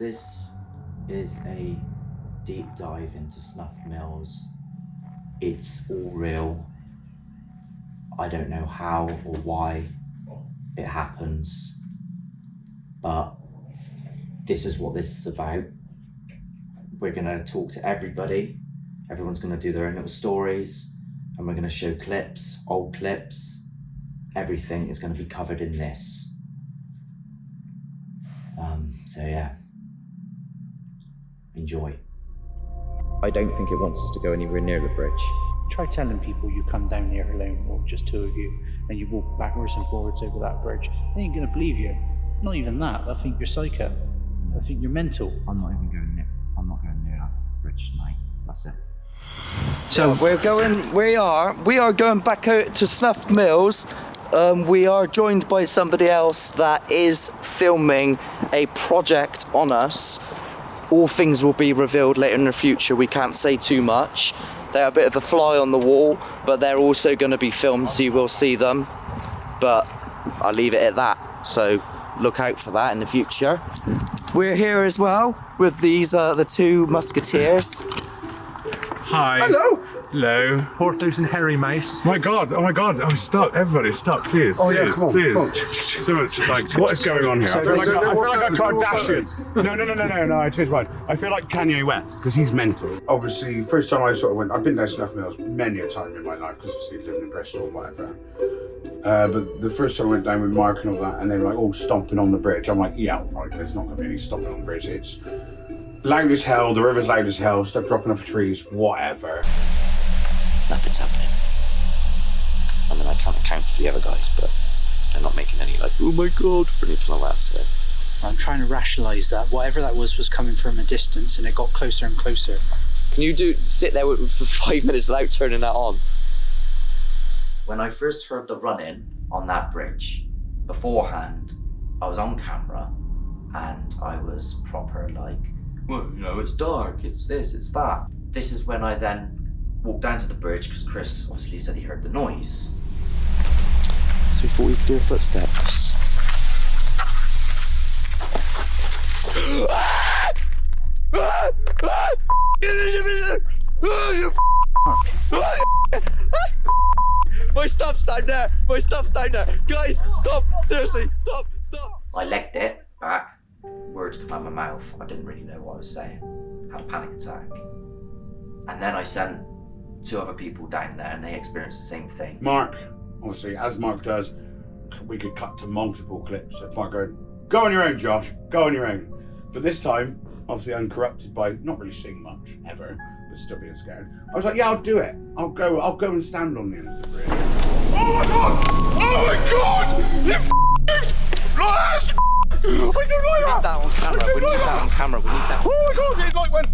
This is a deep dive into Snuff Mills. It's all real. I don't know how or why it happens, but this is what this is about. We're gonna talk to everybody. Everyone's gonna do their own little stories, and we're gonna show clips, old clips. Everything is gonna be covered in this. So yeah, enjoy. I don't think it wants us to go anywhere near the bridge. Try telling people you come down here alone, or just two of you, and you walk backwards and forwards over that bridge. They ain't gonna believe you. Not even that, they'll think you're psycho. They'll think you're mental. I'm not going near that bridge tonight. That's it. So we are going back out to Snuff Mills. We are joined by somebody else that is filming a project on us. All things will be revealed later in the future. We can't say too much. They're a bit of a fly on the wall, but they're also going to be filmed, so you will see them. But I'll leave it at that. So look out for that in the future. We're here as well with these the two musketeers. Hi. Hello. Hello. Porthos and Harry Mouse. Oh my god, I'm stuck. Everybody's stuck, please. Oh, yeah, please, come on, please. come on. So much like, what is going on here? I feel like a Kardashian. No, I changed mine. I feel like Kanye West, because he's mental. Obviously, first time I sort of went, I've been down Snuff Mills many a time in my life, because obviously living in Bristol or whatever. But the first time I went down with Mark and all that, and they were like, oh, stomping on the bridge. I'm like, yeah, right, there's not going to be any stomping on the bridge. It's loud as hell, the river's loud as hell, stuff dropping off trees, whatever. Nothing's happening. I mean, I can't account for the other guys, but they're not making any like, oh my god, or anything like that, so. I'm trying to rationalise that. Whatever that was coming from a distance, and it got closer and closer. Can you sit there for 5 minutes without turning that on? When I first heard the running on that bridge, beforehand, I was on camera and I was proper like, well, you know, it's dark, it's this, it's that. This is when I then walked down to the bridge because Chris obviously said he heard the noise. So we thought we could do footsteps. My stuff's down there! My stuff's down there! Guys, stop! Seriously, stop! I legged it back, words come out of my mouth, I didn't really know what I was saying, had a panic attack. And then I sent 2 other people down there and they experienced the same thing. Mark, obviously, as Mark does, we could cut to multiple clips of Mark going, go on your own, Josh, go on your own. But this time, obviously uncorrupted by not really seeing much, ever, but still being scared, I was like, yeah, I'll do it. I'll go and stand on the end of the bridge. Oh my god! Oh my god! You f***ing liars! I don't like that! We need that on camera. Oh my god, it like went...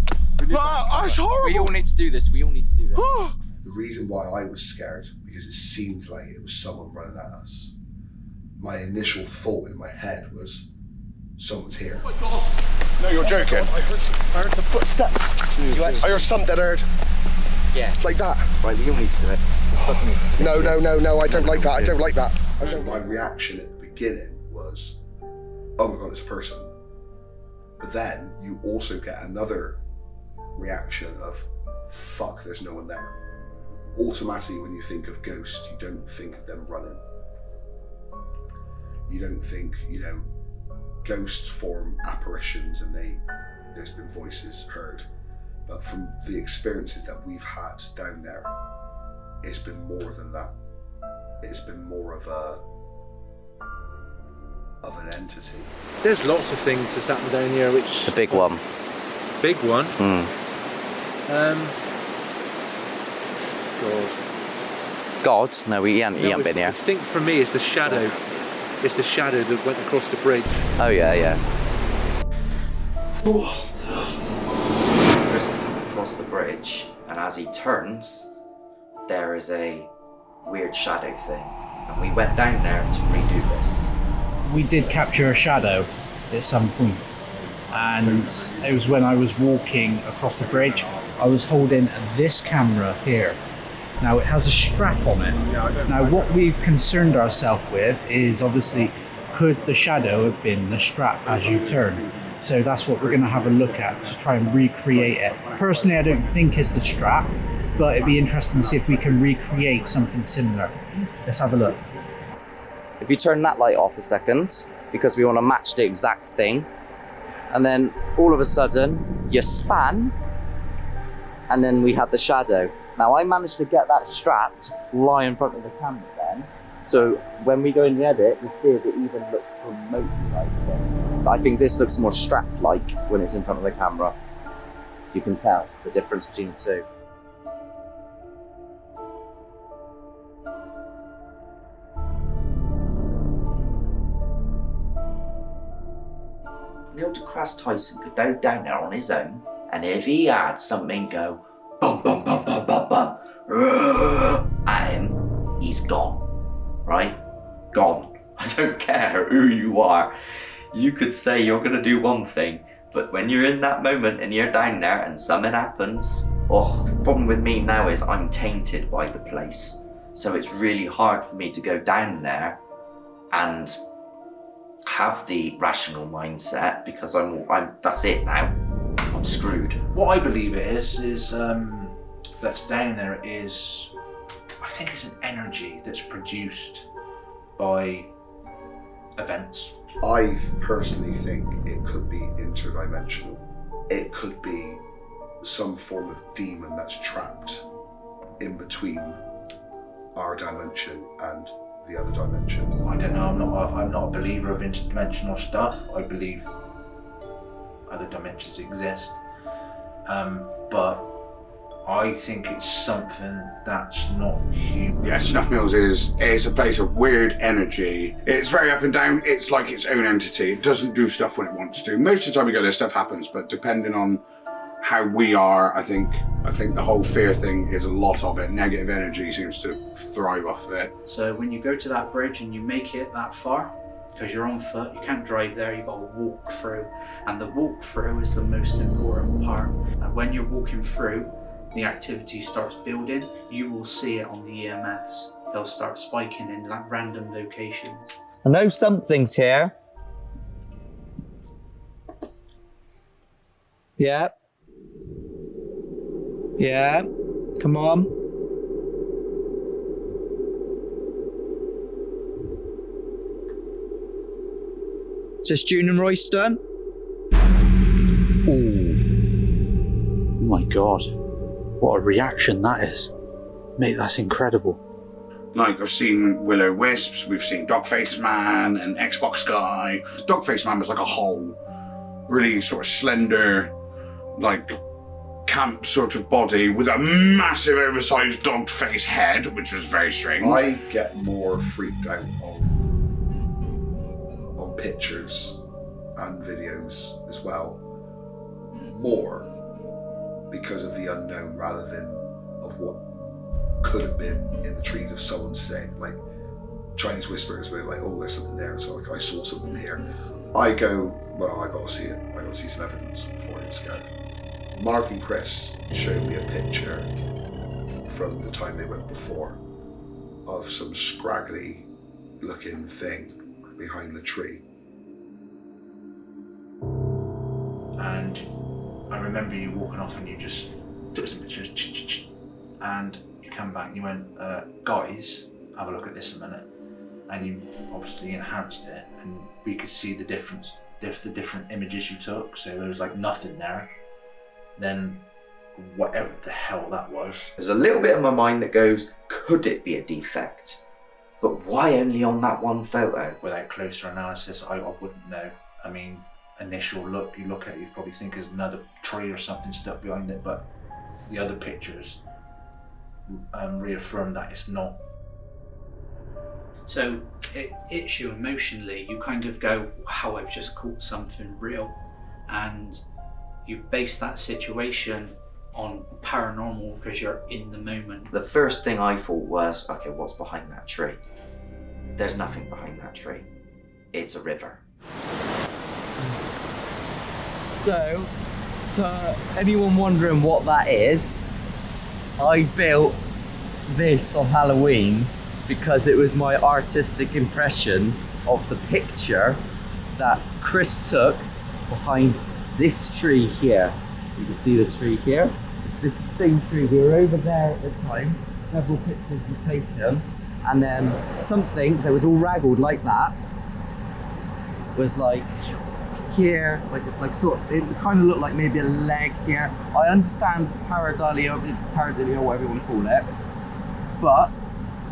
That's horrible! We all need to do this. The reason why I was scared, because it seemed like it was someone running at us. My initial thought in my head was, someone's here. Oh my god! No, you're joking. I heard the footsteps. I heard something, Yeah. like that. Right, we all need to do it. No, I don't like that. I don't like that. My reaction at the beginning was, oh my god, it's a person. But then you also get another reaction of, fuck, there's no one there. Automatically, when you think of ghosts, you don't think of them running. You don't think, ghosts form apparitions and there's been voices heard. But from the experiences that we've had down there, it's been more than that. It's been more of an entity. There's lots of things that's happened down here, which... The big one. Big one? God? No, he ain't been here. I think for me it's the shadow. It's the shadow that went across the bridge. Oh yeah. Chris is coming across the bridge, and as he turns, there is a weird shadow thing. And we went down there to redo this. We did capture a shadow at some point, and it was when I was walking across the bridge. I was holding this camera here. Now it has a strap on it. Now what we've concerned ourselves with is obviously, could the shadow have been the strap as you turn? So that's what we're going to have a look at to try and recreate it. Personally, I don't think it's the strap, but it'd be interesting to see if we can recreate something similar. Let's have a look. If you turn that light off a second, because we want to match the exact thing, and then all of a sudden you span, and then we had the shadow. Now I managed to get that strap to fly in front of the camera then, so when we go in the edit, we see if it even looks remotely like it. But I think this looks more strap-like when it's in front of the camera. You can tell the difference between the two. Neil deGrasse Tyson could go down there on his own, and if he had something go bum bum bum bum bum bum at him, he's gone. Right? Gone. I don't care who you are. You could say you're gonna do one thing, but when you're in that moment and you're down there and something happens, the problem with me now is I'm tainted by the place. So it's really hard for me to go down there and have the rational mindset, because I'm that's it now. I'm screwed. What I believe it is that's down there is, I think it's an energy that's produced by events. I personally think it could be interdimensional. It could be some form of demon that's trapped in between our dimension and the other dimension. I don't know, I'm not a believer of interdimensional stuff. I believe other dimensions exist. But I think it's something that's not human. Yeah, Snuff Mills is a place of weird energy. It's very up and down. It's like its own entity. It doesn't do stuff when it wants to. Most of the time we go there, stuff happens, but depending on how we are, I think the whole fear thing is a lot of it. Negative energy seems to thrive off of it. So when you go to that bridge and you make it that far, because you're on foot, you can't drive there, you've got to walk through. And the walk through is the most important part. And when you're walking through, the activity starts building, you will see it on the EMFs. They'll start spiking in like random locations. I know something's here. Yeah. Yeah. Come on. Is this June and Royston? Oh my God. What a reaction that is. Mate, that's incredible. Like, I've seen Will-O-Wisps, we've seen Dogface Man and Xbox Guy. Dogface Man was like a whole really sort of slender, like camp sort of body with a massive oversized dog face head, which was very strange. I get more freaked out on pictures and videos as well, more because of the unknown rather than of what could have been in the trees of someone staying. Like Chinese whispers where like, oh, there's something there, so like I saw something here. I go, well, I gotta see it. I gotta see some evidence before I get scared. Mark and Chris showed me a picture from the time they went before of some scraggly looking thing behind the tree. And I remember you walking off and you just took some pictures, and you come back and you went, guys, have a look at this a minute. And you obviously enhanced it, and we could see the difference, the different images you took. So there was like nothing there. Then whatever the hell that was. There's a little bit of my mind that goes, could it be a defect? But why only on that one photo? Without closer analysis, I wouldn't know. I mean, initial look, you look at it, you probably think there's another tree or something stuck behind it, but the other pictures reaffirm that it's not. So it hits you emotionally. You kind of go, wow, I've just caught something real. And you base that situation on paranormal because you're in the moment. The first thing I thought was, okay, what's behind that tree? There's nothing behind that tree. It's a river. So, to anyone wondering what that is, I built this on Halloween because it was my artistic impression of the picture that Chris took behind this tree here. You can see the tree here. This is the same tree. We were over there at the time. Several pictures were taken, and then something that was all raggled like that was like here, like sort of, it kind of looked like maybe a leg here. I understand pareidolia, whatever you want to call it, but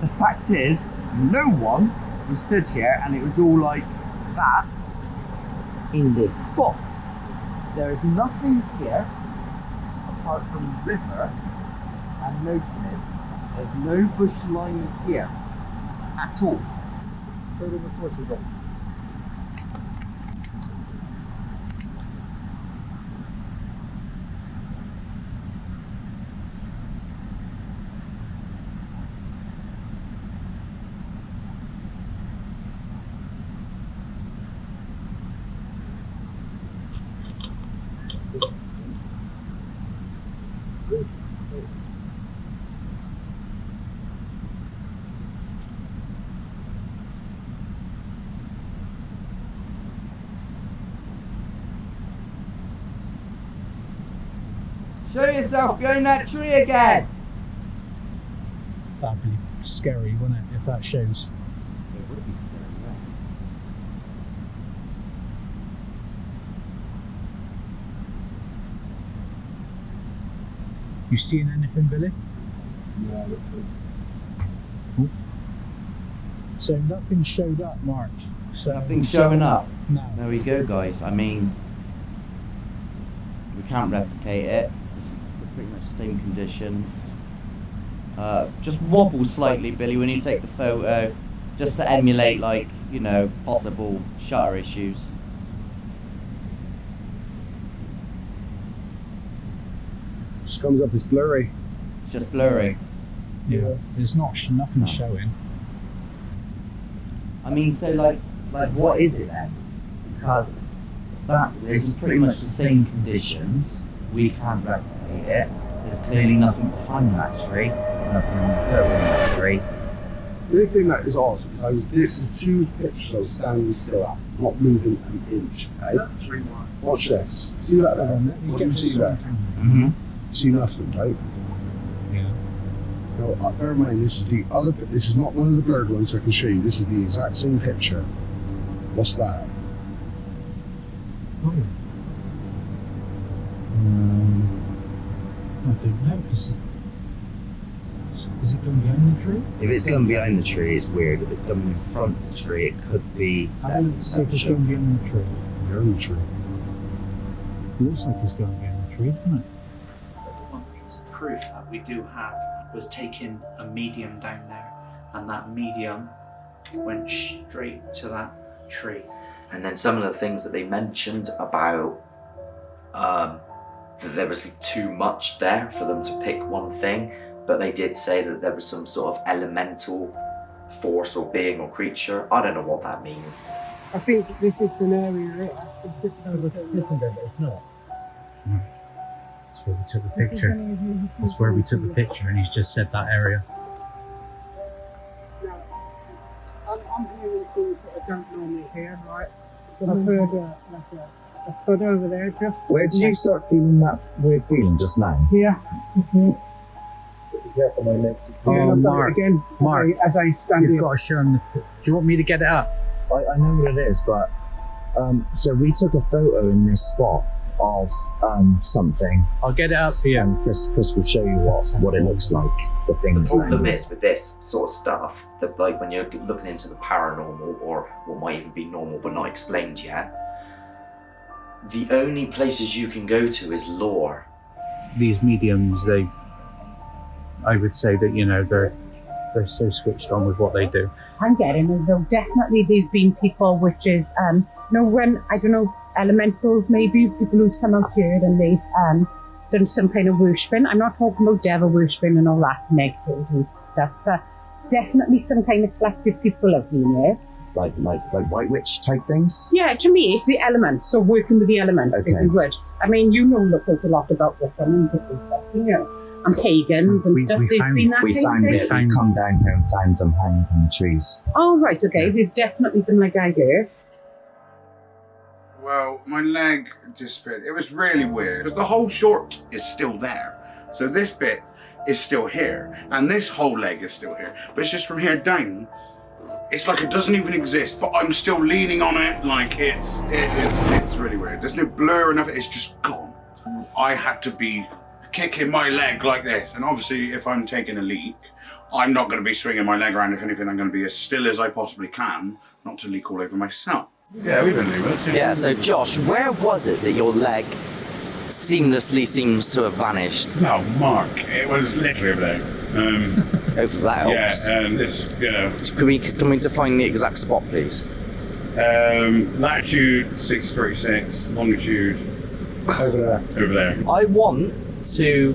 the fact is, no one was stood here, and it was all like that in this spot. There is nothing here apart from river and no cliff. There's no bush line here at all. Show yourself behind that tree again! That'd be scary, wouldn't it, if that shows? It would be scary, yeah. You seeing anything, Billy? Yeah, Oh. So nothing showed up, Mark. So Nothing showing up. No. There we go, guys. I mean, we can't replicate it. It's pretty much the same conditions. Just wobble slightly, Billy, when you take the photo, just to emulate, like, you know, possible shutter issues. just comes up as blurry. It's just blurry. Yeah. There's nothing showing. I mean, so like what is it then? Because this is pretty much the same conditions. We can't replicate it. There's clearly nothing behind that tree. There's nothing on the photo in that tree. The only thing that is odd is this is two pictures I was standing still at, not moving an inch. Okay? Watch this. See that there? What do you see there? Mm-hmm. See nothing, right? Yeah. Now, bear in mind, this is the other. This is not one of the blurred ones I can show you. This is the exact same picture. What's that? Oh. I don't know. Is it going behind the tree? If it's going behind the tree, it's weird. If it's going in front of the tree, it could be. See if it's going behind the tree. Behind the tree. It looks like it's going behind the tree, doesn't it? One piece of proof that we do have was taking a medium down there, and that medium went straight to that tree. And then some of the things that they mentioned about that there was too much there for them to pick one thing, but they did say that there was some sort of elemental force or being or creature. I don't know what that means. I think this is an area here. It's just over but it's not. That's where we took the picture. That's where we took the picture, and he's just said that area. I'm hearing things that I don't normally hear, right? I've heard a thud over there just. Where did you start feeling that weird feeling just now? Yeah. Oh, I've done Mark. it again. Mark, as I stand You've here. got to show him do you want me to get it up? I know what it is, but so we took a photo in this spot of something. I'll get it up for you. And Chris will show you what it looks like. The things. The problem is with this sort of stuff that, like, when you're looking into the paranormal, or what might even be normal but not explained yet, the only places you can go to is lore. These mediums, I would say that, you know, they're so switched on with what they do. I'm getting as though definitely there's been people which is when I don't know, elementals maybe, people who's come out here and they've done some kind of worshipping. I'm not talking about devil worshipping and all that negativity stuff, but definitely some kind of collective people have been here. Like white witch type things? Yeah, to me it's the elements, so working with the elements, if you would. I mean, you know, look a lot about Wiccan and different stuff, you know, and pagans and stuff. There's been that We kind of thing. We've come down here and found them hanging from the trees. Oh, right, okay. There's definitely some like idea. Well, my leg disappeared. It was really weird because the whole short is still there. So this bit is still here, and this whole leg is still here. But it's just from here down. It's like it doesn't even exist, but I'm still leaning on it. Like it's really weird. There's no blur or nothing. It's just gone. I had to be kicking my leg like this, and obviously, if I'm taking a leak, I'm not going to be swinging my leg around. If anything, I'm going to be as still as I possibly can, not to leak all over myself. Yeah, we've been leaving. Yeah, so Josh, where was it that your leg seamlessly seems to have vanished? No, Mark, it was literally over there. That helps. Yeah, and it's, you know. Can we define the exact spot, please? Latitude 636, longitude over there. I want to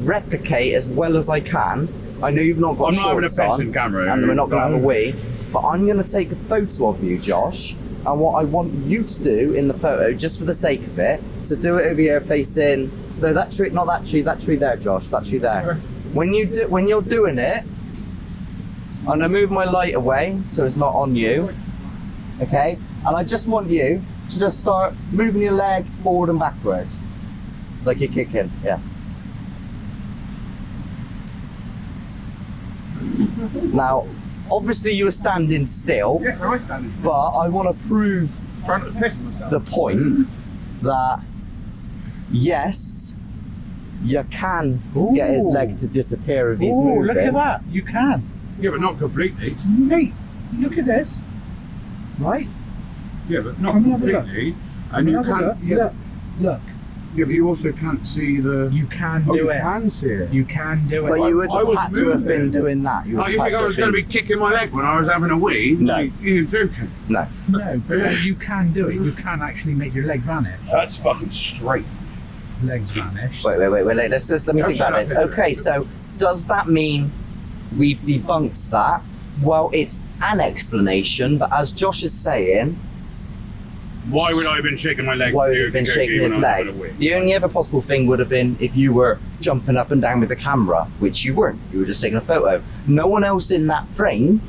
replicate as well as I can. I know you've not got I'm not having a shorts piss on, in camera. and we're not going to have a wee, but I'm going to take a photo of you, Josh. And what I want you to do in the photo, just for the sake of it, so do it over here facing, no, that tree, not that tree there, Josh, that tree there. When you're doing it, I'm gonna move my light away so it's not on you, okay? And I just want you to just start moving your leg forward and backward, like you're kicking, yeah. Now, obviously you were standing still, Yeah, I was standing still. but I want to prove Trying not to piss myself. the point that yes, you can get his leg to disappear if he's moving. Look at that. You can. Yeah, but not completely. Mate, look at this. Right? Yeah, but not Come and have a look. completely. And you Have a can't. look. Yeah, Look. yeah, but you also can't see the. You can Oh, do you it. can see it. You can do it. But you would I have was had to have been moving. doing that. You would Oh, you have think had I was going to be kicking my leg when I was having a wee? No. Like, you're joking. No. No, but you can do it. You can actually make your leg vanish. That's fucking straight. His legs vanish. Wait. Let me think about this. shut up. Okay, so does that mean we've debunked that? Well, it's an explanation, but as Josh is saying, Why would I have been shaking my leg? why would he have been shaking his leg? The only other possible thing would have been if you were jumping up and down with the camera, which you weren't. You were just taking a photo. No one else in that frame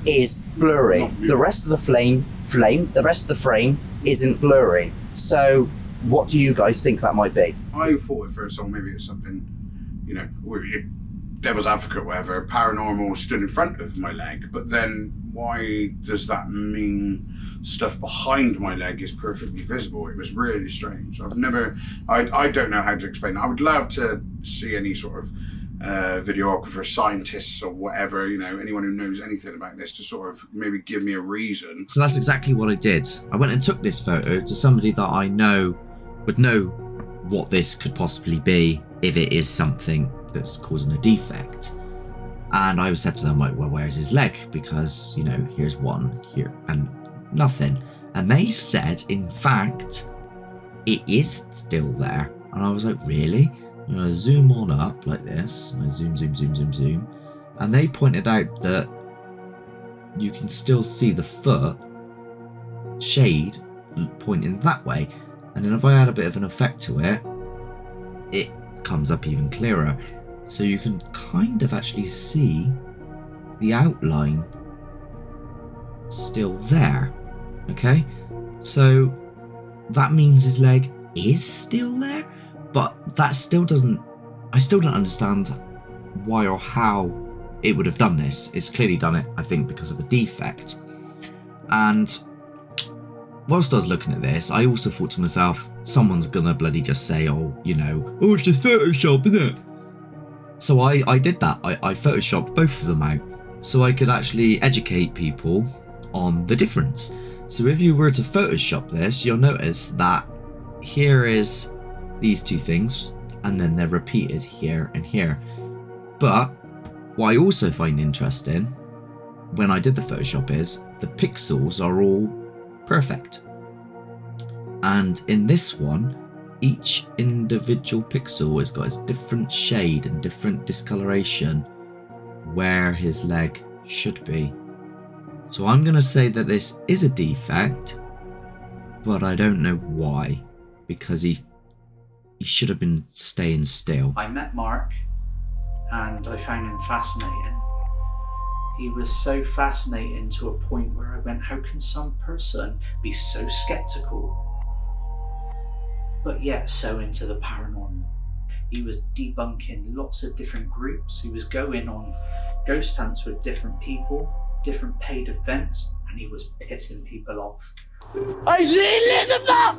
is blurry. The rest of the the rest of the frame isn't blurry. So, what do you guys think that might be? I thought at first, oh, maybe it's something, you know, devil's advocate, whatever, paranormal stood in front of my leg. But then why does that mean stuff behind my leg is perfectly visible? It was really strange. I don't know how to explain it. I would love to see any sort of videographer, scientists or whatever, you know, anyone who knows anything about this to sort of maybe give me a reason. So that's exactly what I did. I went and took this photo to somebody that I know would know what this could possibly be if it is something that's causing a defect. And I said to them, like, well, where's his leg? Because, you know, here's one here and nothing. And they said, in fact, it is still there. And I was like, really? And I zoom on up like this, and I zoom. And they pointed out that you can still see the foot shade pointing that way. And then if I add a bit of an effect to it, it comes up even clearer. So you can kind of actually see the outline still there. Okay? So that means his leg is still there, but that still doesn't, I still don't understand why or how it would have done this. It's clearly done it, I think, because of a defect. And whilst I was looking at this, I also thought to myself, someone's gonna bloody just say, oh, you know, oh, it's just Photoshop, isn't it? So I did that. I photoshopped both of them out so I could actually educate people on the difference. So if you were to Photoshop this, you'll notice that here is these two things, and then they're repeated here and here. But what I also find interesting when I did the Photoshop is the pixels are all perfect. And in this one, each individual pixel has got its different shade and different discoloration where his leg should be. So I'm going to say that this is a defect, but I don't know why, because he should have been staying still. I met Mark and I found him fascinating. He was so fascinating to a point where I went, how can some person be so skeptical but yet so into the paranormal. He was debunking lots of different groups. He was going on ghost hunts with different people, different paid events, and he was pissing people off. I see Elizabeth!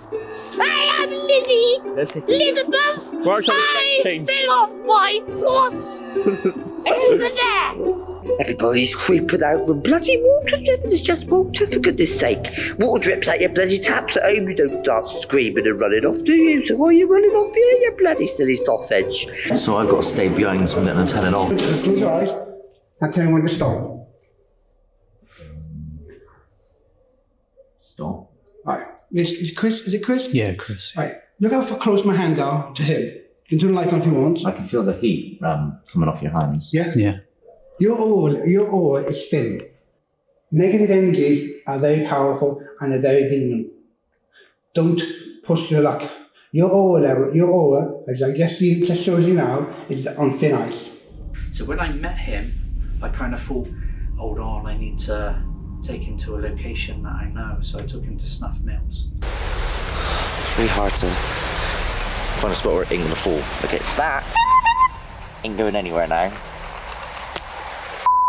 I am Lizzie! Elizabeth! I fell off my horse! Over there! Everybody's creeping out with bloody water dripping. It's just water, for goodness sake. Water drips out your bloody taps at home. You don't start screaming and running off, do you? So why are you running off here, you bloody silly sausage? So I've got to stay behind so I'm getting a turn it off. Close your eyes. Now tell me when to stop. Stop. Right. Is it Chris? Yeah, Chris. Right. Look how close my hands are to him. You can turn the light on if you want. I can feel the heat coming off your hands. Yeah? Yeah. Your aura is thin. Negative energies are very powerful and they're very vehement. Don't push your luck. Your aura, as I just showed you now, is on thin ice. So when I met him, I kind of thought, hold on, I need to take him to a location that I know. So I took him to Snuff Mills. It's really hard to find a spot where it ain't gonna fall. Okay, that ain't going anywhere now.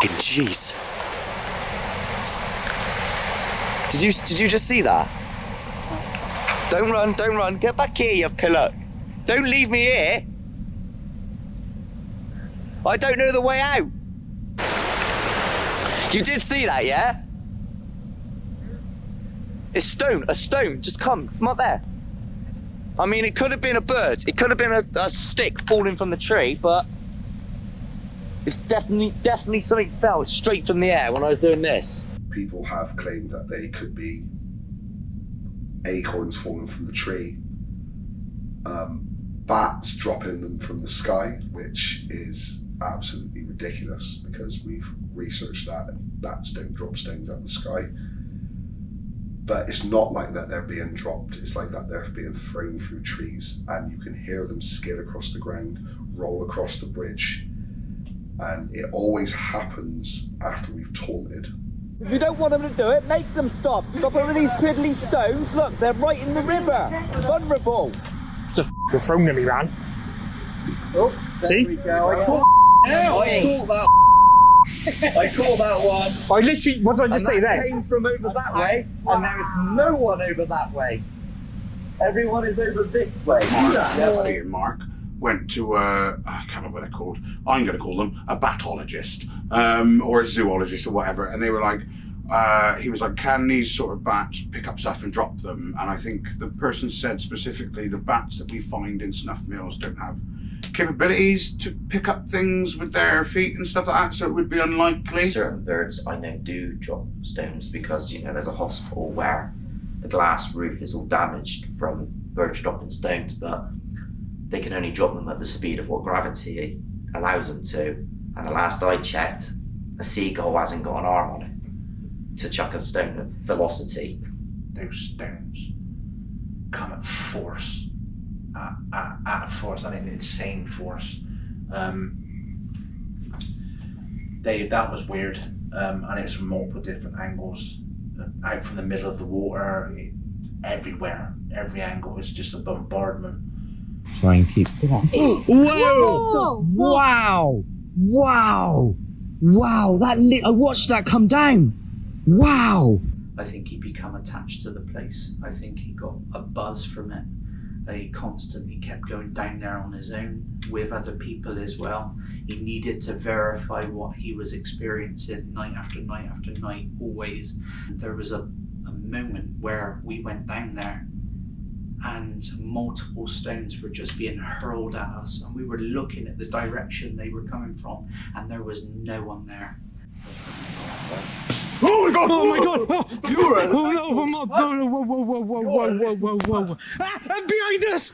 F***ing jeez. Did you just see that? Don't run. Get back here, you pillock. Don't leave me here. I don't know the way out. You did see that, yeah? It's a stone, just come up there. I mean, it could have been a bird, it could have been a stick falling from the tree, but it's definitely something fell straight from the air when I was doing this. People have claimed that they could be acorns falling from the tree, bats dropping them from the sky, which is absolutely ridiculous because we've researched that and bats don't drop stones out of the sky. But it's not like that they're being dropped, it's like that they're being thrown through trees and you can hear them skid across the ground, roll across the bridge, and it always happens after we've taunted. If you don't want them to do it, make them stop. Stop over these piddly stones, look, they're right in the river. Vulnerable. It's a f***ing thrown to me, man. Oh, see? We go. I caught that one. I literally, what did I just say there? Came from over that way, and there is no one over that way. Everyone is over this way. Mark, Mark went to I can't remember what they're called. I'm going to call them a batologist or a zoologist or whatever, and they were like, he was like, can these sort of bats pick up stuff and drop them? And I think the person said specifically the bats that we find in Snuff Mills don't have capabilities to pick up things with their feet and stuff like that, so it would be unlikely. Certain birds I know do drop stones because, you know, there's a hospital where the glass roof is all damaged from birds dropping stones, but they can only drop them at the speed of what gravity allows them to. And the last I checked, a seagull hasn't got an arm on it to chuck a stone at velocity. Those stones come at force. At a force, I mean insane force. That was weird, and it was from multiple different angles, out from the middle of the water, everywhere. Every angle was just a bombardment. Try and keep. Whoa! Wow! I watched that come down. Wow! I think he became attached to the place. I think he got a buzz from it. He constantly kept going down there on his own with other people as well. He needed to verify what he was experiencing night after night after night, always. There was a moment where we went down there and multiple stones were just being hurled at us, and we were looking at the direction they were coming from and there was no one there. Oh my god! Oh my god! Oh, you're right. Oh no! Whoa! I'm behind us!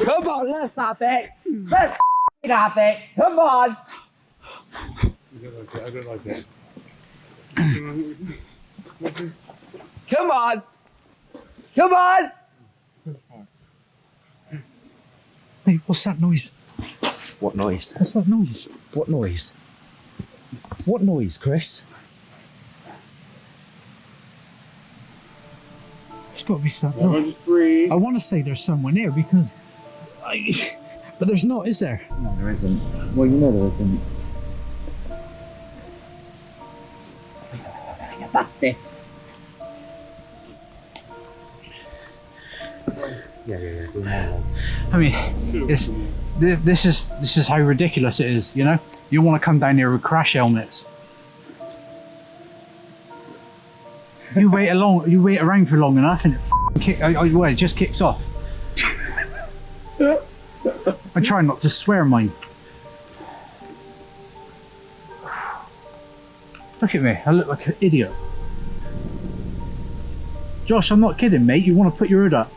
Come on, let's have it! Let's have it! Come on! I don't like it. Come on! Come on! Hey, what's that noise? What noise? What's that noise? What noise? What noise, Chris? What's got to be something. I want to say there's someone there because, but there's not, is there? No, there isn't. Well, you know there isn't. That's this. Yeah. I mean, this is how ridiculous it is. You know, you want to come down here with crash helmets. You wait around for long enough, and it just kicks off. I try not to swear mine. Look at me, I look like an idiot. Josh, I'm not kidding, mate. You want to put your hood up?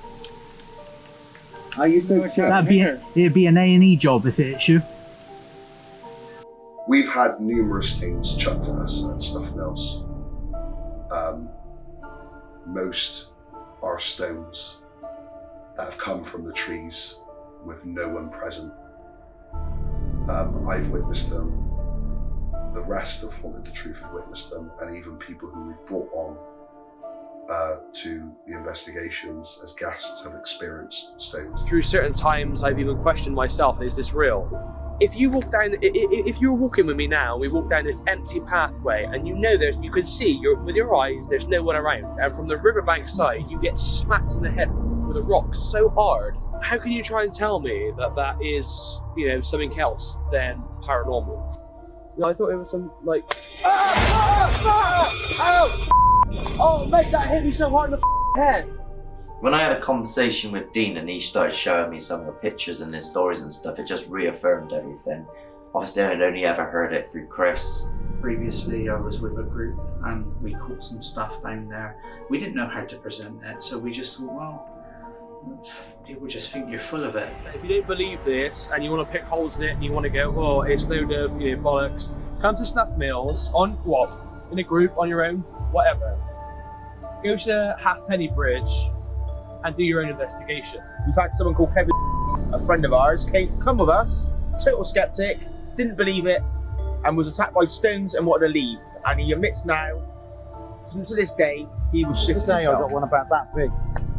Are you so sure? It'd be an A&E job if it hits you. We've had numerous things chucked at us at Snuff Mills. Most are stones that have come from the trees with no one present. I've witnessed them. The rest of Haunted the Truth have witnessed them, and even people who we've brought on to the investigations as guests have experienced stones. Through certain times, I've even questioned myself: is this real? If you walk down, if you're walking with me now, we walk down this empty pathway, and you know you can see with your eyes there's no one around, and from the riverbank side you get smacked in the head with a rock so hard. How can you try and tell me that is, you know, something else than paranormal? You know, I thought it was some like. Oh, mate, that hit me so hard in the head. When I had a conversation with Dean and he started showing me some of the pictures and his stories and stuff, it just reaffirmed everything. Obviously, I'd only ever heard it through Chris. Previously, I was with a group and we caught some stuff down there. We didn't know how to present it, so we just thought, well, people just think you're full of it. If you don't believe this and you want to pick holes in it and you want to go, oh, it's a load of, you know, bollocks, come to Snuff Mills on what? In a group, on your own, whatever. Go to Halfpenny Bridge and do your own investigation. We've had someone called Kevin, a friend of ours, come with us, total skeptic, didn't believe it, and was attacked by stones and wanted to leave. And he admits now, to this day, he was shitting himself. Today I got one about that big.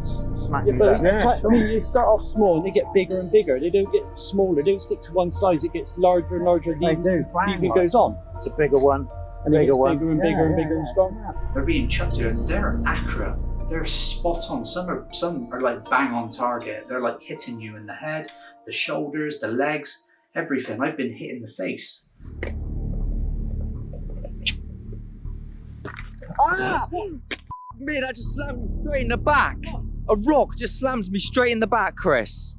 Smack me but back. I mean, you start off small and they get bigger and bigger. They don't get smaller. They don't stick to one size. It gets larger and larger as the evening goes on. It's a bigger one. And it gets bigger and bigger and bigger and stronger. They're being chucked here and they're accurate. They're spot on. Some are like bang on target. They're like hitting you in the head, the shoulders, the legs, everything. I've been hit in the face. Ah! Me, that just slammed me straight in the back. A rock just slammed me straight in the back, Chris.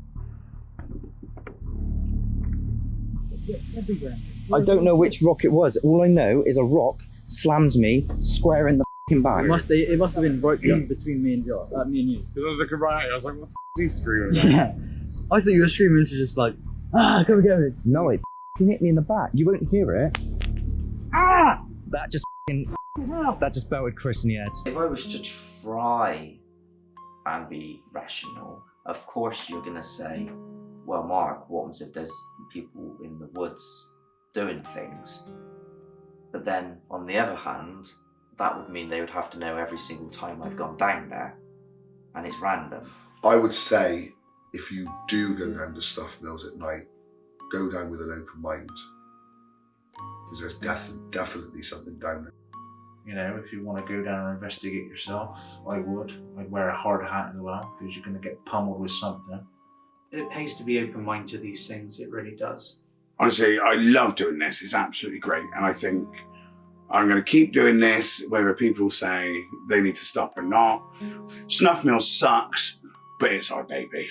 I don't know which rock it was. All I know is a rock slammed me square in the fucking back. It must have been right between me and Josh, me and you. Because I was looking right at you, I was like, what the f is he screaming about? Yeah. I thought you were screaming to just like, come get me. No, it hit me in the back. You won't hear it. Ah! That just belted Chris in the head. If I was to try and be rational, of course you're gonna say, well, Mark, what happens if there's people in the woods doing things? But then, on the other hand, that would mean they would have to know every single time I've gone down there, and it's random. I would say, if you do go down to Snuff Mills at night, go down with an open mind, because there's definitely something down there. You know, if you want to go down and investigate yourself, I would. I'd wear a hard hat as well, because you're going to get pummeled with something. It pays to be open-minded to these things, it really does. Honestly, I love doing this. It's absolutely great. And I think I'm going to keep doing this, whether people say they need to stop or not. Snuff Mills sucks, but it's our baby.